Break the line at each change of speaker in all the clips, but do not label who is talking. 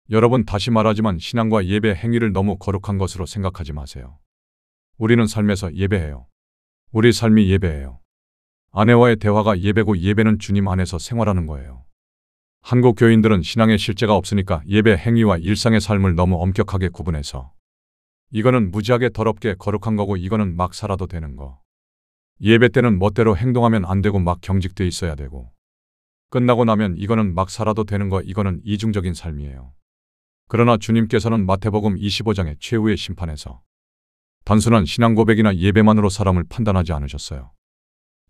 여러분, 다시 말하지만 신앙과 예배 행위를 너무 거룩한 것으로 생각하지 마세요. 우리는 삶에서 예배해요. 우리 삶이 예배예요. 아내와의 대화가 예배고 예배는 주님 안에서 생활하는 거예요. 한국 교인들은 신앙의 실제가 없으니까 예배 행위와 일상의 삶을 너무 엄격하게 구분해서 이거는 무지하게 더럽게 거룩한 거고 이거는 막 살아도 되는 거. 예배 때는 멋대로 행동하면 안 되고 막 경직돼 있어야 되고 끝나고 나면 이거는 막 살아도 되는 거, 이거는 이중적인 삶이에요. 그러나 주님께서는 마태복음 25장의 최후의 심판에서 단순한 신앙 고백이나 예배만으로 사람을 판단하지 않으셨어요.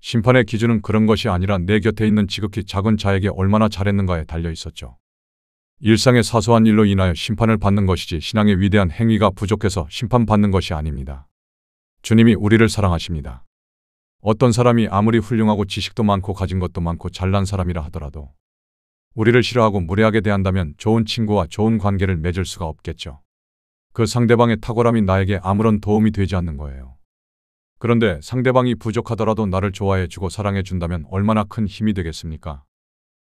심판의 기준은 그런 것이 아니라 내 곁에 있는 지극히 작은 자에게 얼마나 잘했는가에 달려 있었죠. 일상의 사소한 일로 인하여 심판을 받는 것이지 신앙의 위대한 행위가 부족해서 심판받는 것이 아닙니다. 주님이 우리를 사랑하십니다. 어떤 사람이 아무리 훌륭하고 지식도 많고 가진 것도 많고 잘난 사람이라 하더라도 우리를 싫어하고 무례하게 대한다면 좋은 친구와 좋은 관계를 맺을 수가 없겠죠. 그 상대방의 탁월함이 나에게 아무런 도움이 되지 않는 거예요. 그런데 상대방이 부족하더라도 나를 좋아해 주고 사랑해 준다면 얼마나 큰 힘이 되겠습니까?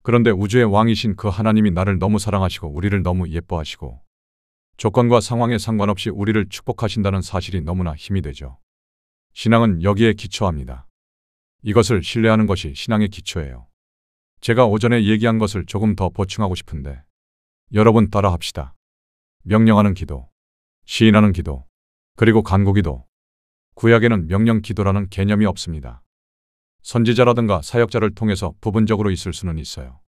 그런데 우주의 왕이신 그 하나님이 나를 너무 사랑하시고 우리를 너무 예뻐하시고 조건과 상황에 상관없이 우리를 축복하신다는 사실이 너무나 힘이 되죠. 신앙은 여기에 기초합니다. 이것을 신뢰하는 것이 신앙의 기초예요. 제가 오전에 얘기한 것을 조금 더 보충하고 싶은데 여러분 따라 합시다. 명령하는 기도, 시인하는 기도, 그리고 간구기도. 구약에는 명령 기도라는 개념이 없습니다. 선지자라든가 사역자를 통해서 부분적으로 있을 수는 있어요.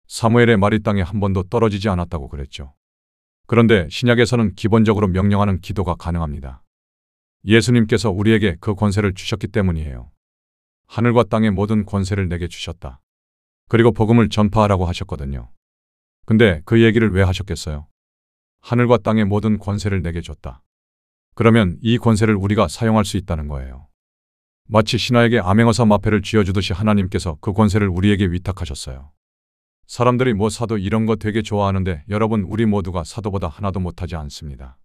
사무엘의 말이 땅에 한 번도 떨어지지 않았다고 그랬죠. 그런데 신약에서는 기본적으로 명령하는 기도가 가능합니다. 예수님께서 우리에게 그 권세를 주셨기 때문이에요. 하늘과 땅의 모든 권세를 내게 주셨다. 그리고 복음을 전파하라고 하셨거든요. 근데 그 얘기를 왜 하셨겠어요? 하늘과 땅의 모든 권세를 내게 줬다. 그러면 이 권세를 우리가 사용할 수 있다는 거예요. 마치 신하에게 암행어사 마패를 쥐어주듯이 하나님께서 그 권세를 우리에게 위탁하셨어요. 사람들이 뭐 사도 이런 거 되게 좋아하는데 여러분, 우리 모두가 사도보다 하나도 못하지 않습니다.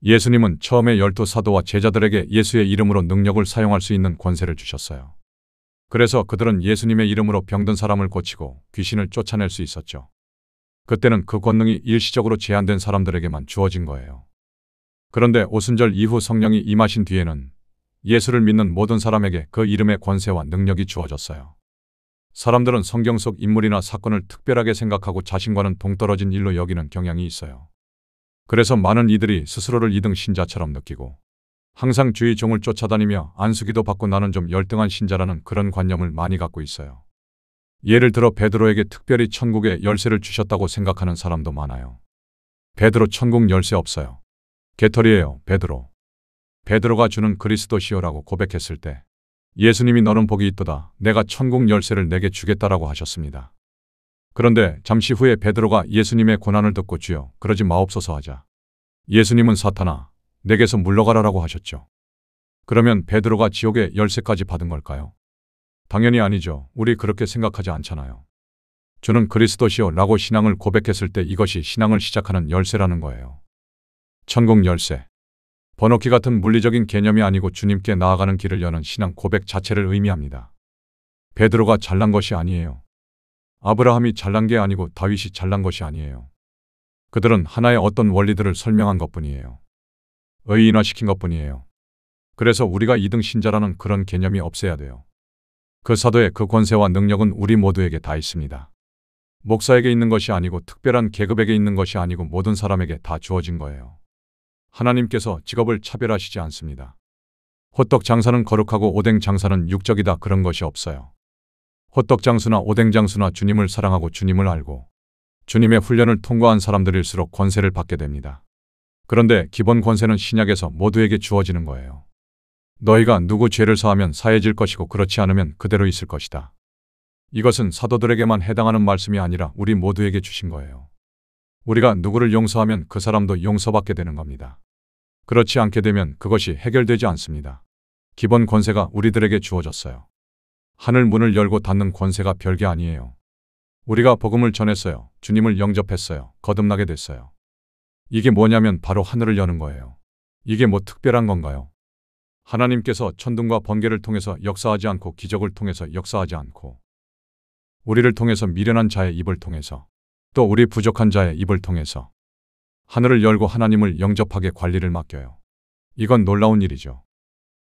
예수님은 처음에 12사도와 제자들에게 예수의 이름으로 능력을 사용할 수 있는 권세를 주셨어요. 그래서 그들은 예수님의 이름으로 병든 사람을 고치고 귀신을 쫓아낼 수 있었죠. 그때는 그 권능이 일시적으로 제한된 사람들에게만 주어진 거예요. 그런데 오순절 이후 성령이 임하신 뒤에는 예수를 믿는 모든 사람에게 그 이름의 권세와 능력이 주어졌어요. 사람들은 성경 속 인물이나 사건을 특별하게 생각하고 자신과는 동떨어진 일로 여기는 경향이 있어요. 그래서 많은 이들이 스스로를 2등 신자처럼 느끼고 항상 주의 종을 쫓아다니며 안수기도 받고 나는 좀 열등한 신자라는 그런 관념을 많이 갖고 있어요. 예를 들어 베드로에게 특별히 천국의 열쇠를 주셨다고 생각하는 사람도 많아요. 베드로 천국 열쇠 없어요. 개털이에요, 베드로. 베드로가 주는 그리스도시요라고 고백했을 때 예수님이 너는 복이 있도다. 내가 천국 열쇠를 내게 주겠다라고 하셨습니다. 그런데 잠시 후에 베드로가 예수님의 고난을 듣고 주여 그러지 마옵소서 하자 예수님은 사탄아 내게서 물러가라라고 하셨죠. 그러면 베드로가 지옥의 열쇠까지 받은 걸까요? 당연히 아니죠. 우리 그렇게 생각하지 않잖아요. 주는 그리스도시요라고 신앙을 고백했을 때 이것이 신앙을 시작하는 열쇠라는 거예요. 천국 열쇠. 번호키 같은 물리적인 개념이 아니고 주님께 나아가는 길을 여는 신앙 고백 자체를 의미합니다. 베드로가 잘난 것이 아니에요. 아브라함이 잘난 게 아니고 다윗이 잘난 것이 아니에요. 그들은 하나의 어떤 원리들을 설명한 것뿐이에요. 의인화시킨 것뿐이에요. 그래서 우리가 2등 신자라는 그런 개념이 없애야 돼요. 그 사도의 그 권세와 능력은 우리 모두에게 다 있습니다. 목사에게 있는 것이 아니고 특별한 계급에게 있는 것이 아니고 모든 사람에게 다 주어진 거예요. 하나님께서 직업을 차별하시지 않습니다. 호떡 장사는 거룩하고 오뎅 장사는 육적이다 그런 것이 없어요. 호떡 장수나 오뎅 장수나 주님을 사랑하고 주님을 알고 주님의 훈련을 통과한 사람들일수록 권세를 받게 됩니다. 그런데 기본 권세는 신약에서 모두에게 주어지는 거예요. 너희가 누구 죄를 사하면 사해질 것이고 그렇지 않으면 그대로 있을 것이다. 이것은 사도들에게만 해당하는 말씀이 아니라 우리 모두에게 주신 거예요. 우리가 누구를 용서하면 그 사람도 용서받게 되는 겁니다. 그렇지 않게 되면 그것이 해결되지 않습니다. 기본 권세가 우리들에게 주어졌어요. 하늘 문을 열고 닫는 권세가 별게 아니에요. 우리가 복음을 전했어요. 주님을 영접했어요. 거듭나게 됐어요. 이게 뭐냐면 바로 하늘을 여는 거예요. 이게 뭐 특별한 건가요? 하나님께서 천둥과 번개를 통해서 역사하지 않고 기적을 통해서 역사하지 않고 우리를 통해서 미련한 자의 입을 통해서 또 우리 부족한 자의 입을 통해서 하늘을 열고 하나님을 영접하게 관리를 맡겨요. 이건 놀라운 일이죠.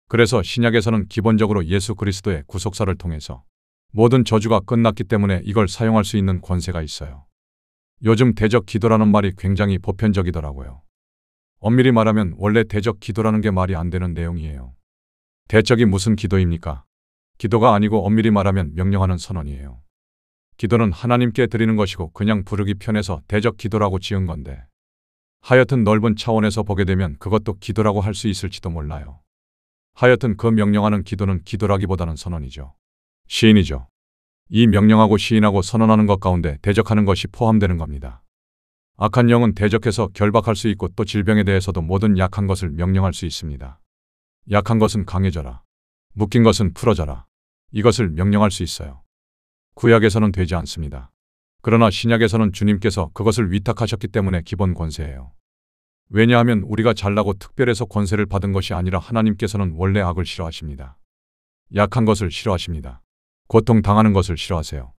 그래서 신약에서는 기본적으로 예수 그리스도의 구속사를 통해서 모든 저주가 끝났기 때문에 이걸 사용할 수 있는 권세가 있어요. 요즘 대적 기도라는 말이 굉장히 보편적이더라고요. 엄밀히 말하면 원래 대적 기도라는 게 말이 안 되는 내용이에요. 대적이 무슨 기도입니까? 기도가 아니고 엄밀히 말하면 명령하는 선언이에요. 기도는 하나님께 드리는 것이고 그냥 부르기 편해서 대적 기도라고 지은 건데 하여튼 넓은 차원에서 보게 되면 그것도 기도라고 할 수 있을지도 몰라요. 하여튼 그 명령하는 기도는 기도라기보다는 선언이죠. 시인이죠. 이 명령하고 시인하고 선언하는 것 가운데 대적하는 것이 포함되는 겁니다. 악한 영은 대적해서 결박할 수 있고 또 질병에 대해서도 모든 약한 것을 명령할 수 있습니다. 약한 것은 강해져라. 묶인 것은 풀어져라. 이것을 명령할 수 있어요. 구약에서는 되지 않습니다. 그러나 신약에서는 주님께서 그것을 위탁하셨기 때문에 기본 권세예요. 왜냐하면 우리가 잘나고 특별해서 권세를 받은 것이 아니라 하나님께서는 원래 악을 싫어하십니다. 약한 것을 싫어하십니다. 고통당하는 것을 싫어하세요.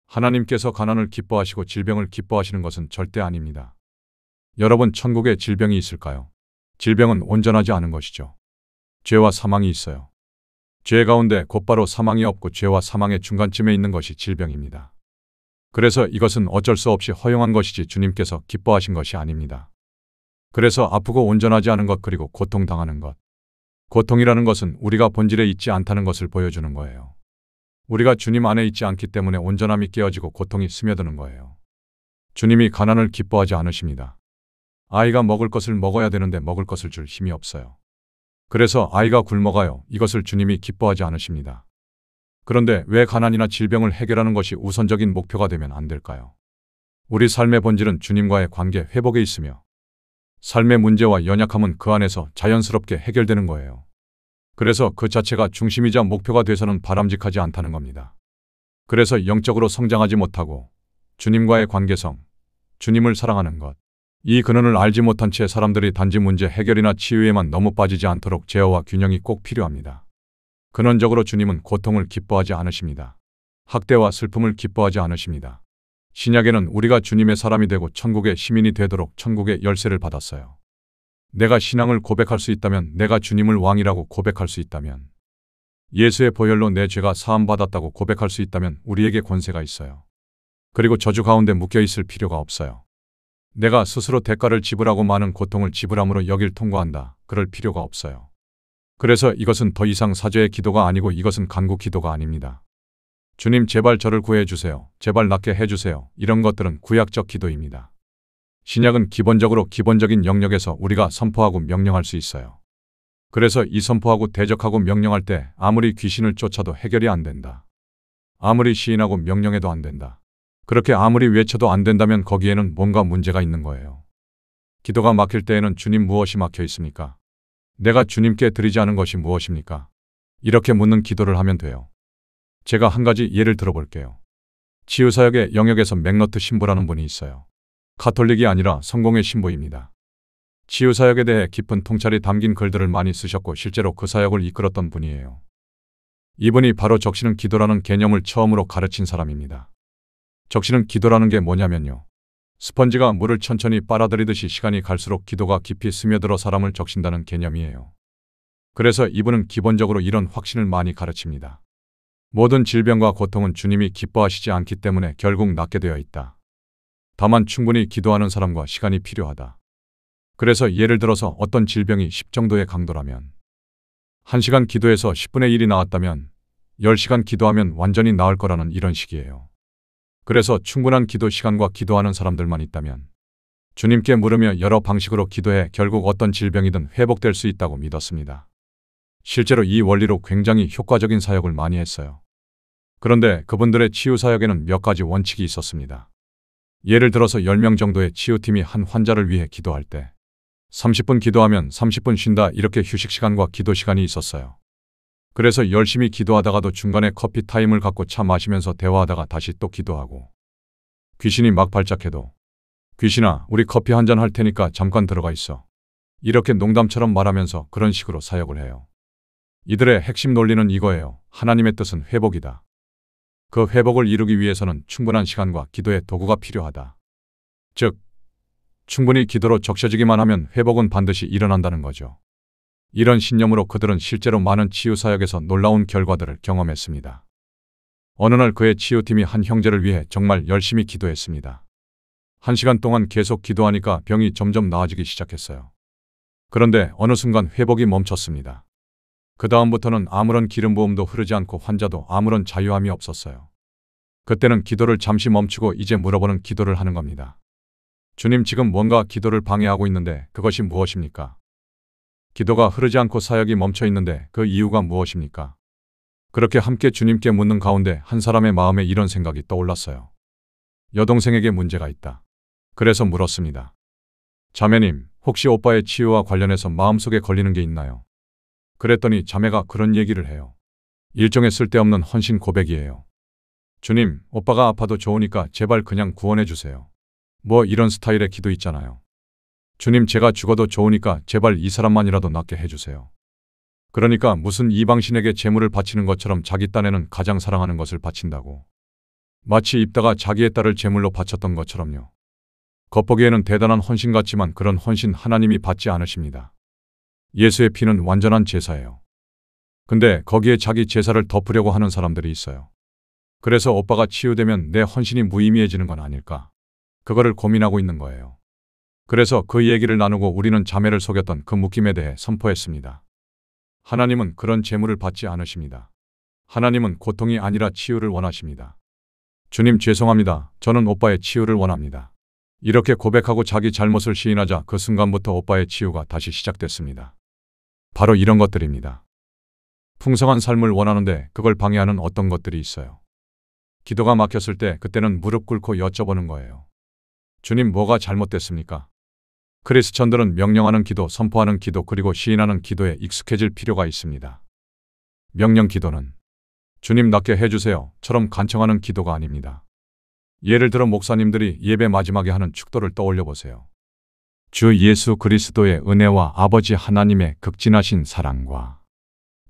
하나님께서 가난을 기뻐하시고 질병을 기뻐하시는 것은 절대 아닙니다. 여러분, 천국에 질병이 있을까요? 질병은 온전하지 않은 것이죠. 죄와 사망이 있어요. 죄 가운데 곧바로 사망이 없고 죄와 사망의 중간쯤에 있는 것이 질병입니다. 그래서 이것은 어쩔 수 없이 허용한 것이지 주님께서 기뻐하신 것이 아닙니다. 그래서 아프고 온전하지 않은 것 그리고 고통당하는 것. 고통이라는 것은 우리가 본질에 있지 않다는 것을 보여주는 거예요. 우리가 주님 안에 있지 않기 때문에 온전함이 깨어지고 고통이 스며드는 거예요. 주님이 가난을 기뻐하지 않으십니다. 아이가 먹을 것을 먹어야 되는데 먹을 것을 줄 힘이 없어요. 그래서 아이가 굶어가요. 이것을 주님이 기뻐하지 않으십니다. 그런데 왜 가난이나 질병을 해결하는 것이 우선적인 목표가 되면 안 될까요? 우리 삶의 본질은 주님과의 관계 회복에 있으며 삶의 문제와 연약함은 그 안에서 자연스럽게 해결되는 거예요. 그래서 그 자체가 중심이자 목표가 돼서는 바람직하지 않다는 겁니다. 그래서 영적으로 성장하지 못하고 주님과의 관계성, 주님을 사랑하는 것, 이 근원을 알지 못한 채 사람들이 단지 문제 해결이나 치유에만 너무 빠지지 않도록 제어와 균형이 꼭 필요합니다. 근원적으로 주님은 고통을 기뻐하지 않으십니다. 학대와 슬픔을 기뻐하지 않으십니다. 신약에는 우리가 주님의 사람이 되고 천국의 시민이 되도록 천국의 열쇠를 받았어요. 내가 신앙을 고백할 수 있다면, 내가 주님을 왕이라고 고백할 수 있다면, 예수의 보혈로 내 죄가 사함받았다고 고백할 수 있다면 우리에게 권세가 있어요. 그리고 저주 가운데 묶여있을 필요가 없어요. 내가 스스로 대가를 지불하고 많은 고통을 지불함으로 여길 통과한다. 그럴 필요가 없어요. 그래서 이것은 더 이상 사죄의 기도가 아니고 이것은 간구 기도가 아닙니다. 주님, 제발 저를 구해 주세요. 제발 낫게 해주세요. 이런 것들은 구약적 기도입니다. 신약은 기본적으로 기본적인 영역에서 우리가 선포하고 명령할 수 있어요. 그래서 이 선포하고 대적하고 명령할 때 아무리 귀신을 쫓아도 해결이 안 된다. 아무리 시인하고 명령해도 안 된다. 그렇게 아무리 외쳐도 안 된다면 거기에는 뭔가 문제가 있는 거예요. 기도가 막힐 때에는 주님, 무엇이 막혀 있습니까? 내가 주님께 드리지 않은 것이 무엇입니까? 이렇게 묻는 기도를 하면 돼요. 제가 한 가지 예를 들어볼게요. 치유사역의 영역에서 맥너트 신부라는 분이 있어요. 가톨릭이 아니라 성공의 신부입니다. 치유사역에 대해 깊은 통찰이 담긴 글들을 많이 쓰셨고 실제로 그 사역을 이끌었던 분이에요. 이분이 바로 적시는 기도라는 개념을 처음으로 가르친 사람입니다. 적시는 기도라는 게 뭐냐면요. 스펀지가 물을 천천히 빨아들이듯이 시간이 갈수록 기도가 깊이 스며들어 사람을 적신다는 개념이에요. 그래서 이분은 기본적으로 이런 확신을 많이 가르칩니다. 모든 질병과 고통은 주님이 기뻐하시지 않기 때문에 결국 낫게 되어 있다. 다만 충분히 기도하는 사람과 시간이 필요하다. 그래서 예를 들어서 어떤 질병이 10 정도의 강도라면 1시간 기도해서 10분의 1이 나았다면 10시간 기도하면 완전히 나을 거라는 이런 식이에요. 그래서 충분한 기도 시간과 기도하는 사람들만 있다면 주님께 물으며 여러 방식으로 기도해 결국 어떤 질병이든 회복될 수 있다고 믿었습니다. 실제로 이 원리로 굉장히 효과적인 사역을 많이 했어요. 그런데 그분들의 치유 사역에는 몇 가지 원칙이 있었습니다. 예를 들어서 10명 정도의 치유팀이 한 환자를 위해 기도할 때 30분 기도하면 30분 쉰다, 이렇게 휴식 시간과 기도 시간이 있었어요. 그래서 열심히 기도하다가도 중간에 커피 타임을 갖고 차 마시면서 대화하다가 다시 또 기도하고, 귀신이 막 발작해도 귀신아, 우리 커피 한잔 할 테니까 잠깐 들어가 있어, 이렇게 농담처럼 말하면서 그런 식으로 사역을 해요. 이들의 핵심 논리는 이거예요. 하나님의 뜻은 회복이다. 그 회복을 이루기 위해서는 충분한 시간과 기도의 도구가 필요하다. 즉, 충분히 기도로 적셔지기만 하면 회복은 반드시 일어난다는 거죠. 이런 신념으로 그들은 실제로 많은 치유사역에서 놀라운 결과들을 경험했습니다. 어느 날 그의 치유팀이 한 형제를 위해 정말 열심히 기도했습니다. 1시간 동안 계속 기도하니까 병이 점점 나아지기 시작했어요. 그런데 어느 순간 회복이 멈췄습니다. 그 다음부터는 아무런 기름 부음도 흐르지 않고 환자도 아무런 자유함이 없었어요. 그때는 기도를 잠시 멈추고 이제 물어보는 기도를 하는 겁니다. 주님, 지금 뭔가 기도를 방해하고 있는데 그것이 무엇입니까? 기도가 흐르지 않고 사역이 멈춰 있는데 그 이유가 무엇입니까? 그렇게 함께 주님께 묻는 가운데 한 사람의 마음에 이런 생각이 떠올랐어요. 여동생에게 문제가 있다. 그래서 물었습니다. 자매님, 혹시 오빠의 치유와 관련해서 마음속에 걸리는 게 있나요? 그랬더니 자매가 그런 얘기를 해요. 일종의 쓸데없는 헌신 고백이에요. 주님, 오빠가 아파도 좋으니까 제발 그냥 구원해 주세요. 뭐 이런 스타일의 기도 있잖아요. 주님, 제가 죽어도 좋으니까 제발 이 사람만이라도 낫게 해주세요. 그러니까 무슨 이방신에게 제물을 바치는 것처럼 자기 딴에는 가장 사랑하는 것을 바친다고. 마치 입다가 자기의 딸을 제물로 바쳤던 것처럼요. 겉보기에는 대단한 헌신 같지만 그런 헌신 하나님이 받지 않으십니다. 예수의 피는 완전한 제사예요. 근데 거기에 자기 제사를 덮으려고 하는 사람들이 있어요. 그래서 오빠가 치유되면 내 헌신이 무의미해지는 건 아닐까? 그거를 고민하고 있는 거예요. 그래서 그 얘기를 나누고 우리는 자매를 속였던 그 묶임에 대해 선포했습니다. 하나님은 그런 제물을 받지 않으십니다. 하나님은 고통이 아니라 치유를 원하십니다. 주님, 죄송합니다. 저는 오빠의 치유를 원합니다. 이렇게 고백하고 자기 잘못을 시인하자 그 순간부터 오빠의 치유가 다시 시작됐습니다. 바로 이런 것들입니다. 풍성한 삶을 원하는데 그걸 방해하는 어떤 것들이 있어요. 기도가 막혔을 때 그때는 무릎 꿇고 여쭤보는 거예요. 주님, 뭐가 잘못됐습니까? 크리스천들은 명령하는 기도, 선포하는 기도, 그리고 시인하는 기도에 익숙해질 필요가 있습니다. 명령 기도는 주님 낫게 해주세요 처럼 간청하는 기도가 아닙니다. 예를 들어 목사님들이 예배 마지막에 하는 축도를 떠올려 보세요. 주 예수 그리스도의 은혜와 아버지 하나님의 극진하신 사랑과,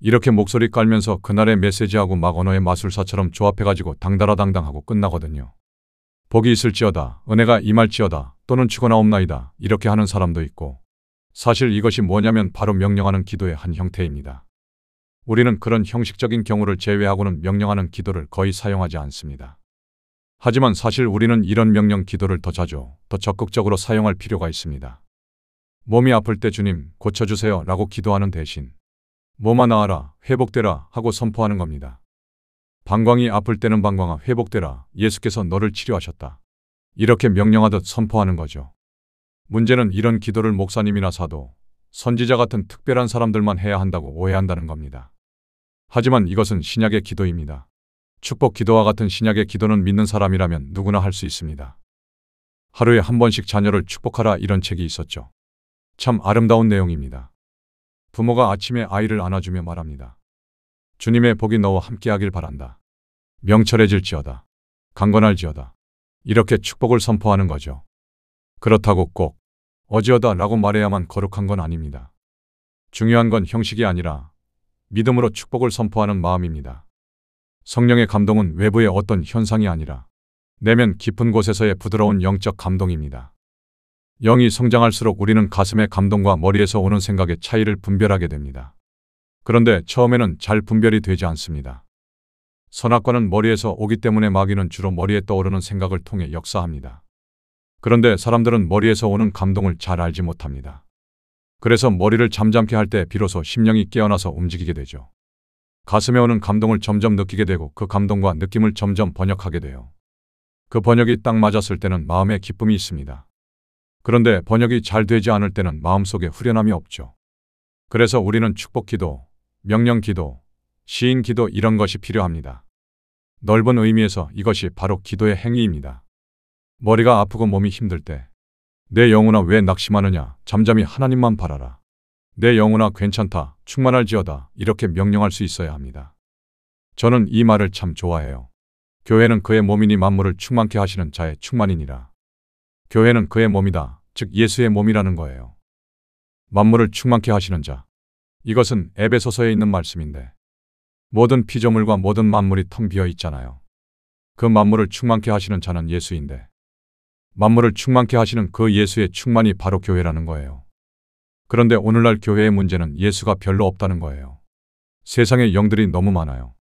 이렇게 목소리 깔면서 그날의 메시지하고 막 언어의 마술사처럼 조합해가지고 당달아당당하고 끝나거든요. 복이 있을지어다, 은혜가 임할지어다, 또는 죽어나옵나이다, 이렇게 하는 사람도 있고, 사실 이것이 뭐냐면 바로 명령하는 기도의 한 형태입니다. 우리는 그런 형식적인 경우를 제외하고는 명령하는 기도를 거의 사용하지 않습니다. 하지만 사실 우리는 이런 명령 기도를 더 자주, 더 적극적으로 사용할 필요가 있습니다. 몸이 아플 때 주님 고쳐주세요 라고 기도하는 대신 몸아 나아라, 회복되라 하고 선포하는 겁니다. 방광이 아플 때는 방광아 회복되라, 예수께서 너를 치료하셨다. 이렇게 명령하듯 선포하는 거죠. 문제는 이런 기도를 목사님이나 사도, 선지자 같은 특별한 사람들만 해야 한다고 오해한다는 겁니다. 하지만 이것은 신약의 기도입니다. 축복 기도와 같은 신약의 기도는 믿는 사람이라면 누구나 할 수 있습니다. 하루에 한 번씩 자녀를 축복하라, 이런 책이 있었죠. 참 아름다운 내용입니다. 부모가 아침에 아이를 안아주며 말합니다. 주님의 복이 너와 함께하길 바란다. 명철해질지어다. 강건할지어다. 이렇게 축복을 선포하는 거죠. 그렇다고 꼭 어지어다 라고 말해야만 거룩한 건 아닙니다. 중요한 건 형식이 아니라 믿음으로 축복을 선포하는 마음입니다. 성령의 감동은 외부의 어떤 현상이 아니라 내면 깊은 곳에서의 부드러운 영적 감동입니다. 영이 성장할수록 우리는 가슴의 감동과 머리에서 오는 생각의 차이를 분별하게 됩니다. 그런데 처음에는 잘 분별이 되지 않습니다. 선악과는 머리에서 오기 때문에 마귀는 주로 머리에 떠오르는 생각을 통해 역사합니다. 그런데 사람들은 머리에서 오는 감동을 잘 알지 못합니다. 그래서 머리를 잠잠케 할 때 비로소 심령이 깨어나서 움직이게 되죠. 가슴에 오는 감동을 점점 느끼게 되고 그 감동과 느낌을 점점 번역하게 돼요. 그 번역이 딱 맞았을 때는 마음에 기쁨이 있습니다. 그런데 번역이 잘 되지 않을 때는 마음속에 후련함이 없죠. 그래서 우리는 축복 기도, 명령 기도, 시인 기도 이런 것이 필요합니다. 넓은 의미에서 이것이 바로 기도의 행위입니다. 머리가 아프고 몸이 힘들 때 내 영혼아 왜 낙심하느냐, 잠잠히 하나님만 바라라. 내 영혼아 괜찮다, 충만할지어다, 이렇게 명령할 수 있어야 합니다. 저는 이 말을 참 좋아해요. 교회는 그의 몸이니 만물을 충만케 하시는 자의 충만이니라. 교회는 그의 몸이다, 즉 예수의 몸이라는 거예요. 만물을 충만케 하시는 자. 이것은 에베소서에 있는 말씀인데 모든 피조물과 모든 만물이 텅 비어 있잖아요. 그 만물을 충만케 하시는 자는 예수인데 만물을 충만케 하시는 그 예수의 충만이 바로 교회라는 거예요. 그런데 오늘날 교회의 문제는 예수가 별로 없다는 거예요. 세상에 영들이 너무 많아요.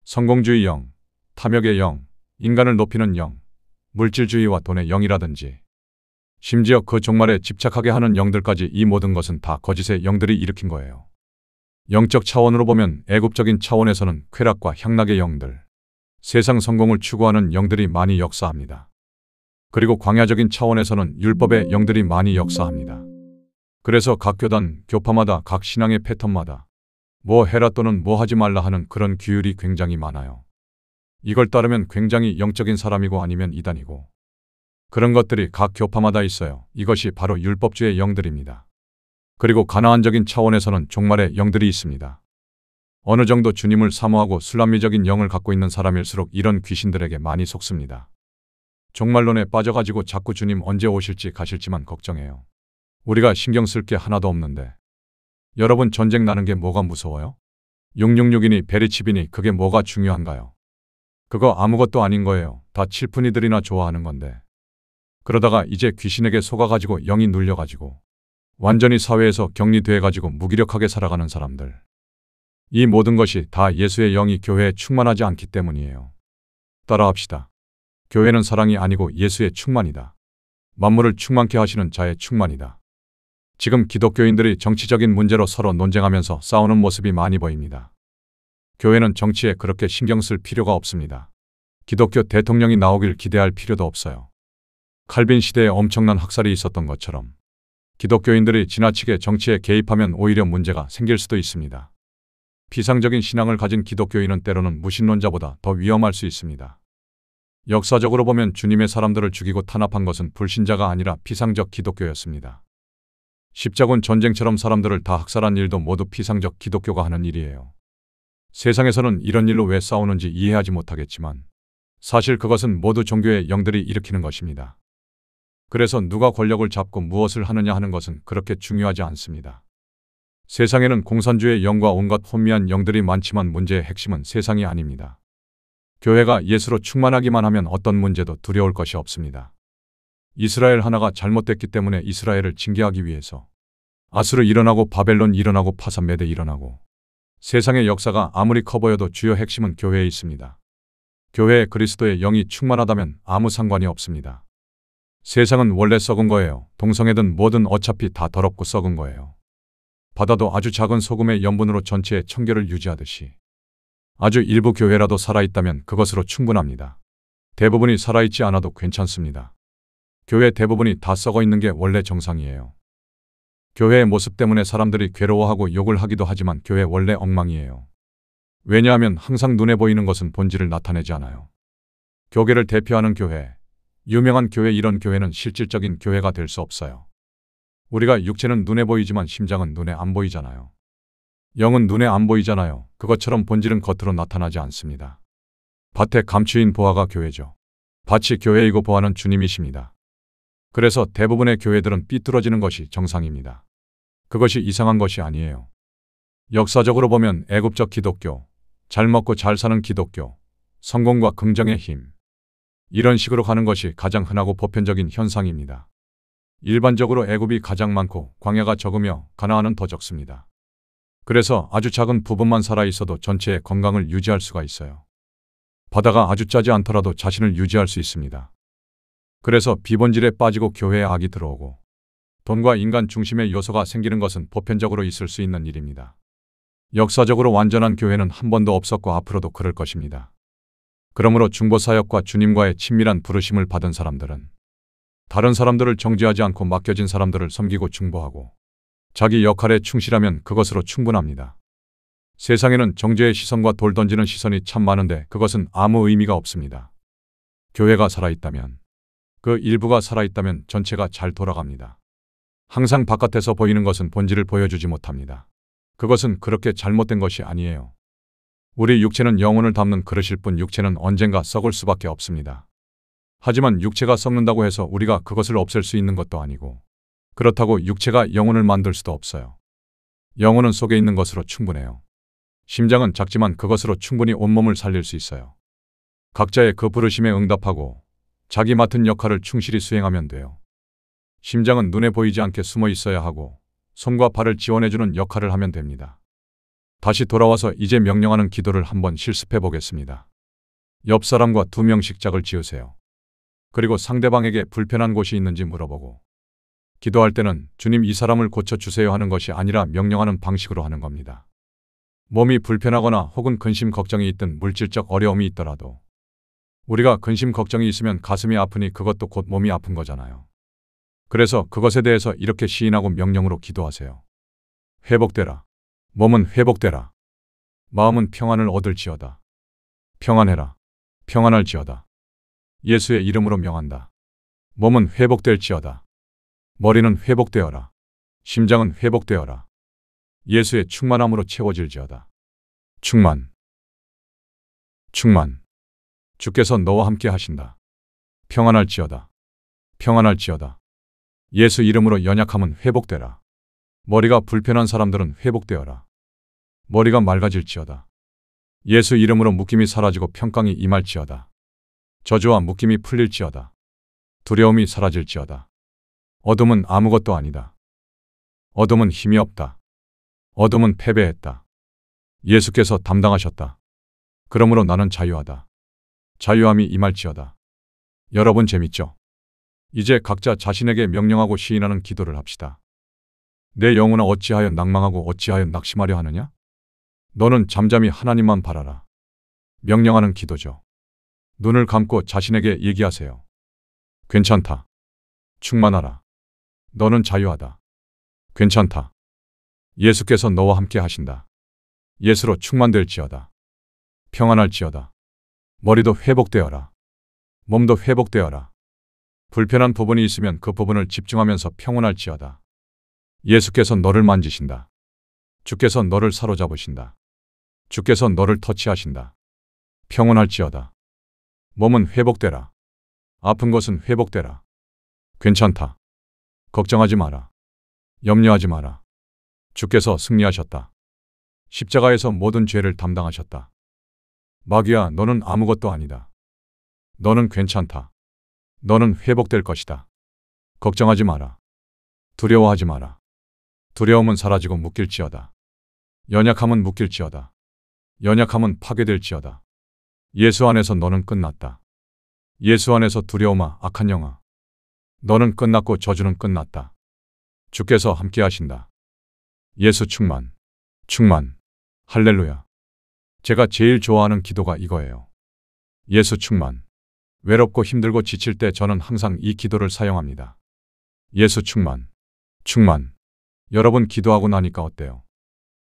성공주의 영, 탐욕의 영, 인간을 높이는 영, 물질주의와 돈의 영이라든지 심지어 그 종말에 집착하게 하는 영들까지, 이 모든 것은 다 거짓의 영들이 일으킨 거예요. 영적 차원으로 보면 애굽적인 차원에서는 쾌락과 향락의 영들, 세상 성공을 추구하는 영들이 많이 역사합니다. 그리고 광야적인 차원에서는 율법의 영들이 많이 역사합니다. 그래서 각 교단, 교파마다 각 신앙의 패턴마다 뭐 해라 또는 뭐 하지 말라 하는 그런 규율이 굉장히 많아요. 이걸 따르면 굉장히 영적인 사람이고 아니면 이단이고, 그런 것들이 각 교파마다 있어요. 이것이 바로 율법주의 영들입니다. 그리고 가나안적인 차원에서는 종말의 영들이 있습니다. 어느 정도 주님을 사모하고 술람미적인 영을 갖고 있는 사람일수록 이런 귀신들에게 많이 속습니다. 종말론에 빠져가지고 자꾸 주님 언제 오실지 가실지만 걱정해요. 우리가 신경 쓸 게 하나도 없는데. 여러분, 전쟁 나는 게 뭐가 무서워요? 666이니 베리칩이니 그게 뭐가 중요한가요? 그거 아무것도 아닌 거예요. 다 칠푼이들이나 좋아하는 건데. 그러다가 이제 귀신에게 속아가지고 영이 눌려가지고 완전히 사회에서 격리돼가지고 무기력하게 살아가는 사람들. 이 모든 것이 다 예수의 영이 교회에 충만하지 않기 때문이에요. 따라합시다. 교회는 사랑이 아니고 예수의 충만이다. 만물을 충만케 하시는 자의 충만이다. 지금 기독교인들이 정치적인 문제로 서로 논쟁하면서 싸우는 모습이 많이 보입니다. 교회는 정치에 그렇게 신경 쓸 필요가 없습니다. 기독교 대통령이 나오길 기대할 필요도 없어요. 칼빈 시대에 엄청난 학살이 있었던 것처럼 기독교인들이 지나치게 정치에 개입하면 오히려 문제가 생길 수도 있습니다. 비상적인 신앙을 가진 기독교인은 때로는 무신론자보다 더 위험할 수 있습니다. 역사적으로 보면 주님의 사람들을 죽이고 탄압한 것은 불신자가 아니라 비상적 기독교였습니다. 십자군 전쟁처럼 사람들을 다 학살한 일도 모두 비상적 기독교가 하는 일이에요. 세상에서는 이런 일로 왜 싸우는지 이해하지 못하겠지만 사실 그것은 모두 종교의 영들이 일으키는 것입니다. 그래서 누가 권력을 잡고 무엇을 하느냐 하는 것은 그렇게 중요하지 않습니다. 세상에는 공산주의 영과 온갖 혼미한 영들이 많지만 문제의 핵심은 세상이 아닙니다. 교회가 예수로 충만하기만 하면 어떤 문제도 두려울 것이 없습니다. 이스라엘 하나가 잘못됐기 때문에 이스라엘을 징계하기 위해서 아수르 일어나고 바벨론 일어나고 파산메대 일어나고, 세상의 역사가 아무리 커 보여도 주요 핵심은 교회에 있습니다. 교회에 그리스도의 영이 충만하다면 아무 상관이 없습니다. 세상은 원래 썩은 거예요. 동성애든 뭐든 어차피 다 더럽고 썩은 거예요. 바다도 아주 작은 소금의 염분으로 전체의 청결을 유지하듯이 아주 일부 교회라도 살아있다면 그것으로 충분합니다. 대부분이 살아있지 않아도 괜찮습니다. 교회 대부분이 다 썩어 있는 게 원래 정상이에요. 교회의 모습 때문에 사람들이 괴로워하고 욕을 하기도 하지만 교회 원래 엉망이에요. 왜냐하면 항상 눈에 보이는 것은 본질을 나타내지 않아요. 교계를 대표하는 교회, 유명한 교회, 이런 교회는 실질적인 교회가 될 수 없어요. 우리가 육체는 눈에 보이지만 심장은 눈에 안 보이잖아요. 영은 눈에 안 보이잖아요. 그것처럼 본질은 겉으로 나타나지 않습니다. 밭에 감추인 보화가 교회죠. 밭이 교회이고 보화는 주님이십니다. 그래서 대부분의 교회들은 삐뚤어지는 것이 정상입니다. 그것이 이상한 것이 아니에요. 역사적으로 보면 애굽적 기독교, 잘 먹고 잘 사는 기독교, 성공과 긍정의 힘, 이런 식으로 가는 것이 가장 흔하고 보편적인 현상입니다. 일반적으로 애굽이 가장 많고 광야가 적으며 가나안은 더 적습니다. 그래서 아주 작은 부분만 살아 있어도 전체의 건강을 유지할 수가 있어요. 바다가 아주 짜지 않더라도 자신을 유지할 수 있습니다. 그래서 비본질에 빠지고 교회에 악이 들어오고 돈과 인간 중심의 요소가 생기는 것은 보편적으로 있을 수 있는 일입니다. 역사적으로 완전한 교회는 한 번도 없었고 앞으로도 그럴 것입니다. 그러므로 중보사역과 주님과의 친밀한 부르심을 받은 사람들은 다른 사람들을 정죄하지 않고 맡겨진 사람들을 섬기고 중보하고 자기 역할에 충실하면 그것으로 충분합니다. 세상에는 정죄의 시선과 돌 던지는 시선이 참 많은데 그것은 아무 의미가 없습니다. 교회가 살아있다면, 그 일부가 살아있다면 전체가 잘 돌아갑니다. 항상 바깥에서 보이는 것은 본질을 보여주지 못합니다. 그것은 그렇게 잘못된 것이 아니에요. 우리 육체는 영혼을 담는 그릇일 뿐 육체는 언젠가 썩을 수밖에 없습니다. 하지만 육체가 썩는다고 해서 우리가 그것을 없앨 수 있는 것도 아니고, 그렇다고 육체가 영혼을 만들 수도 없어요. 영혼은 속에 있는 것으로 충분해요. 심장은 작지만 그것으로 충분히 온몸을 살릴 수 있어요. 각자의 그 부르심에 응답하고 자기 맡은 역할을 충실히 수행하면 돼요. 심장은 눈에 보이지 않게 숨어 있어야 하고 손과 발을 지원해주는 역할을 하면 됩니다. 다시 돌아와서 이제 명령하는 기도를 한번 실습해 보겠습니다. 옆 사람과 2명씩 짝을 지으세요. 그리고 상대방에게 불편한 곳이 있는지 물어보고 기도할 때는 주님 이 사람을 고쳐주세요 하는 것이 아니라 명령하는 방식으로 하는 겁니다. 몸이 불편하거나 혹은 근심 걱정이 있든 물질적 어려움이 있더라도 우리가 근심 걱정이 있으면 가슴이 아프니 그것도 곧 몸이 아픈 거잖아요. 그래서 그것에 대해서 이렇게 시인하고 명령으로 기도하세요. 회복되라. 몸은 회복되라. 마음은 평안을 얻을지어다. 평안해라. 평안할지어다. 예수의 이름으로 명한다. 몸은 회복될지어다. 머리는 회복되어라. 심장은 회복되어라. 예수의 충만함으로 채워질지어다. 충만. 충만. 주께서 너와 함께 하신다. 평안할지어다. 평안할지어다. 예수 이름으로 연약함은 회복되라. 머리가 불편한 사람들은 회복되어라. 머리가 맑아질지어다. 예수 이름으로 묶임이 사라지고 평강이 임할지어다. 저주와 묶임이 풀릴지어다. 두려움이 사라질지어다. 어둠은 아무것도 아니다. 어둠은 힘이 없다. 어둠은 패배했다. 예수께서 담당하셨다. 그러므로 나는 자유하다. 자유함이 임할지어다. 여러분 재밌죠? 이제 각자 자신에게 명령하고 시인하는 기도를 합시다. 내 영혼아 어찌하여 낭망하고 어찌하여 낙심하려 하느냐? 너는 잠잠히 하나님만 바라라. 명령하는 기도죠. 눈을 감고 자신에게 얘기하세요. 괜찮다. 충만하라. 너는 자유하다. 괜찮다. 예수께서 너와 함께 하신다. 예수로 충만될지어다. 평안할지어다. 머리도 회복되어라. 몸도 회복되어라. 불편한 부분이 있으면 그 부분을 집중하면서 평온할지어다. 예수께서 너를 만지신다. 주께서 너를 사로잡으신다. 주께서 너를 터치하신다. 평온할지어다. 몸은 회복되라. 아픈 것은 회복되라. 괜찮다. 걱정하지 마라. 염려하지 마라. 주께서 승리하셨다. 십자가에서 모든 죄를 담당하셨다. 마귀야, 너는 아무것도 아니다. 너는 괜찮다. 너는 회복될 것이다. 걱정하지 마라. 두려워하지 마라. 두려움은 사라지고 묶일지어다. 연약함은 묶일지어다. 연약함은 파괴될지어다. 예수 안에서 너는 끝났다. 예수 안에서 두려움아, 악한 영아. 너는 끝났고 저주는 끝났다. 주께서 함께 하신다. 예수 충만. 충만. 할렐루야. 제가 제일 좋아하는 기도가 이거예요. 예수 충만. 외롭고 힘들고 지칠 때 저는 항상 이 기도를 사용합니다. 예수 충만. 충만. 여러분 기도하고 나니까 어때요?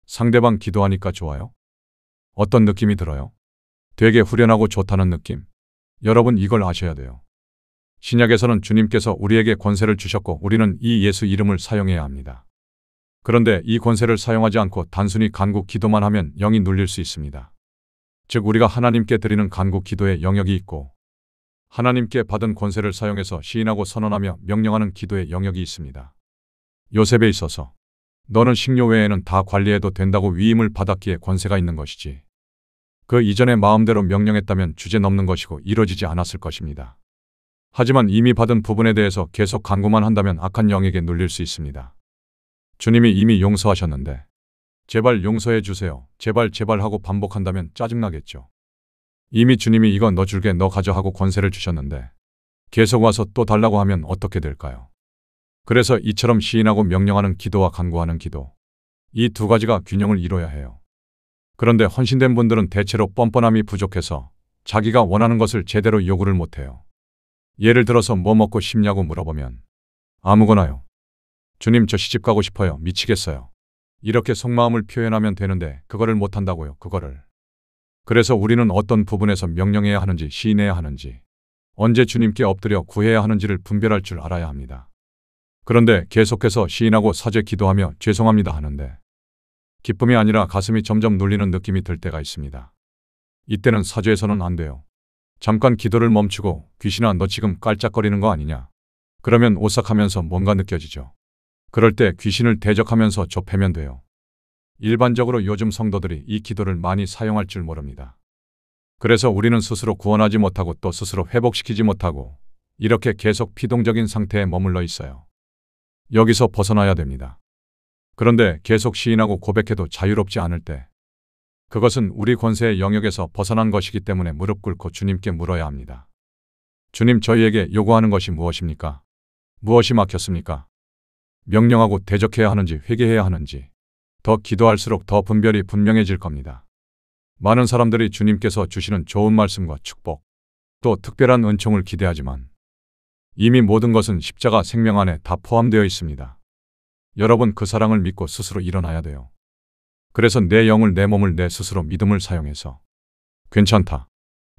상대방 기도하니까 좋아요? 어떤 느낌이 들어요? 되게 후련하고 좋다는 느낌? 여러분 이걸 아셔야 돼요. 신약에서는 주님께서 우리에게 권세를 주셨고 우리는 이 예수 이름을 사용해야 합니다. 그런데 이 권세를 사용하지 않고 단순히 간구 기도만 하면 영이 눌릴 수 있습니다. 즉 우리가 하나님께 드리는 간구 기도의 영역이 있고 하나님께 받은 권세를 사용해서 시인하고 선언하며 명령하는 기도의 영역이 있습니다. 요셉에 있어서 너는 식료 외에는 다 관리해도 된다고 위임을 받았기에 권세가 있는 것이지. 그 이전에 마음대로 명령했다면 주제 넘는 것이고 이루어지지 않았을 것입니다. 하지만 이미 받은 부분에 대해서 계속 간구만 한다면 악한 영에게 눌릴 수 있습니다. 주님이 이미 용서하셨는데 제발 용서해 주세요. 제발 제발 하고 반복한다면 짜증나겠죠. 이미 주님이 이거 너 줄게 너 가져 하고 권세를 주셨는데 계속 와서 또 달라고 하면 어떻게 될까요? 그래서 이처럼 시인하고 명령하는 기도와 간구하는 기도. 이 두 가지가 균형을 이뤄야 해요. 그런데 헌신된 분들은 대체로 뻔뻔함이 부족해서 자기가 원하는 것을 제대로 요구를 못해요. 예를 들어서 뭐 먹고 싶냐고 물어보면 아무거나요. 주님 저 시집 가고 싶어요. 미치겠어요. 이렇게 속마음을 표현하면 되는데 그거를 못한다고요. 그거를. 그래서 우리는 어떤 부분에서 명령해야 하는지 시인해야 하는지 언제 주님께 엎드려 구해야 하는지를 분별할 줄 알아야 합니다. 그런데 계속해서 시인하고 사죄 기도하며 죄송합니다 하는데 기쁨이 아니라 가슴이 점점 눌리는 느낌이 들 때가 있습니다. 이때는 사죄해서는 안 돼요. 잠깐 기도를 멈추고 귀신아 너 지금 깔짝거리는 거 아니냐? 그러면 오싹하면서 뭔가 느껴지죠. 그럴 때 귀신을 대적하면서 좁히면 돼요. 일반적으로 요즘 성도들이 이 기도를 많이 사용할 줄 모릅니다. 그래서 우리는 스스로 구원하지 못하고 또 스스로 회복시키지 못하고 이렇게 계속 피동적인 상태에 머물러 있어요. 여기서 벗어나야 됩니다. 그런데 계속 시인하고 고백해도 자유롭지 않을 때, 그것은 우리 권세의 영역에서 벗어난 것이기 때문에 무릎 꿇고 주님께 물어야 합니다. 주님, 저희에게 요구하는 것이 무엇입니까? 무엇이 막혔습니까? 명령하고 대적해야 하는지 회개해야 하는지 더 기도할수록 더 분별이 분명해질 겁니다. 많은 사람들이 주님께서 주시는 좋은 말씀과 축복, 또 특별한 은총을 기대하지만 이미 모든 것은 십자가 생명 안에 다 포함되어 있습니다. 여러분, 그 사랑을 믿고 스스로 일어나야 돼요. 그래서 내 영을, 내 몸을, 내 스스로 믿음을 사용해서 괜찮다,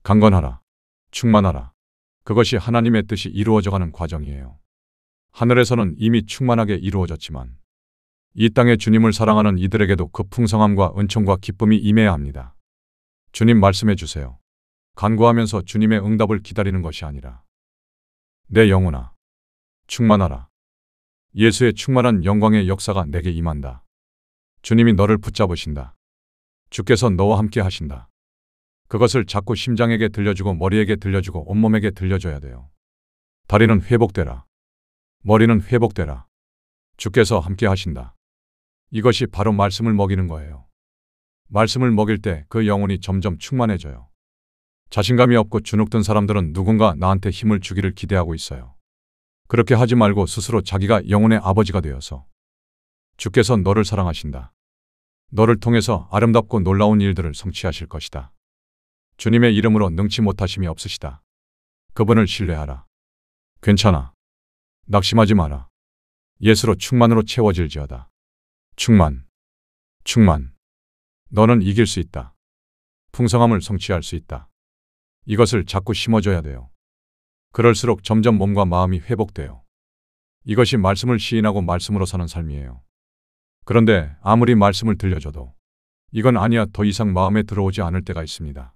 강건하라, 충만하라. 그것이 하나님의 뜻이 이루어져가는 과정이에요. 하늘에서는 이미 충만하게 이루어졌지만 이 땅에 주님을 사랑하는 이들에게도 그 풍성함과 은총과 기쁨이 임해야 합니다. 주님, 말씀해 주세요. 간구하면서 주님의 응답을 기다리는 것이 아니라 내 영혼아, 충만하라. 예수의 충만한 영광의 역사가 내게 임한다. 주님이 너를 붙잡으신다. 주께서 너와 함께 하신다. 그것을 자꾸 심장에게 들려주고 머리에게 들려주고 온몸에게 들려줘야 돼요. 다리는 회복되라. 머리는 회복되라. 주께서 함께 하신다. 이것이 바로 말씀을 먹이는 거예요. 말씀을 먹일 때 그 영혼이 점점 충만해져요. 자신감이 없고 주눅든 사람들은 누군가 나한테 힘을 주기를 기대하고 있어요. 그렇게 하지 말고 스스로 자기가 영혼의 아버지가 되어서 주께서 너를 사랑하신다. 너를 통해서 아름답고 놀라운 일들을 성취하실 것이다. 주님의 이름으로 능치 못하심이 없으시다. 그분을 신뢰하라. 괜찮아. 낙심하지 마라. 예수로 충만으로 채워질지어다. 충만. 충만. 너는 이길 수 있다. 풍성함을 성취할 수 있다. 이것을 자꾸 심어줘야 돼요. 그럴수록 점점 몸과 마음이 회복돼요. 이것이 말씀을 시인하고 말씀으로 사는 삶이에요. 그런데 아무리 말씀을 들려줘도 이건 아니야, 더 이상 마음에 들어오지 않을 때가 있습니다.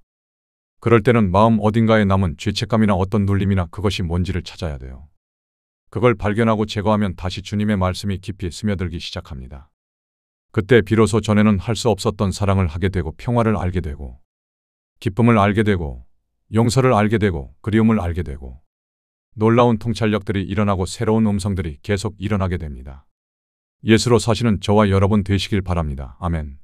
그럴 때는 마음 어딘가에 남은 죄책감이나 어떤 눌림이나 그것이 뭔지를 찾아야 돼요. 그걸 발견하고 제거하면 다시 주님의 말씀이 깊이 스며들기 시작합니다. 그때 비로소 전에는 할 수 없었던 사랑을 하게 되고 평화를 알게 되고 기쁨을 알게 되고 용서를 알게 되고 그리움을 알게 되고 놀라운 통찰력들이 일어나고 새로운 음성들이 계속 일어나게 됩니다. 예수로 사시는 저와 여러분 되시길 바랍니다. 아멘.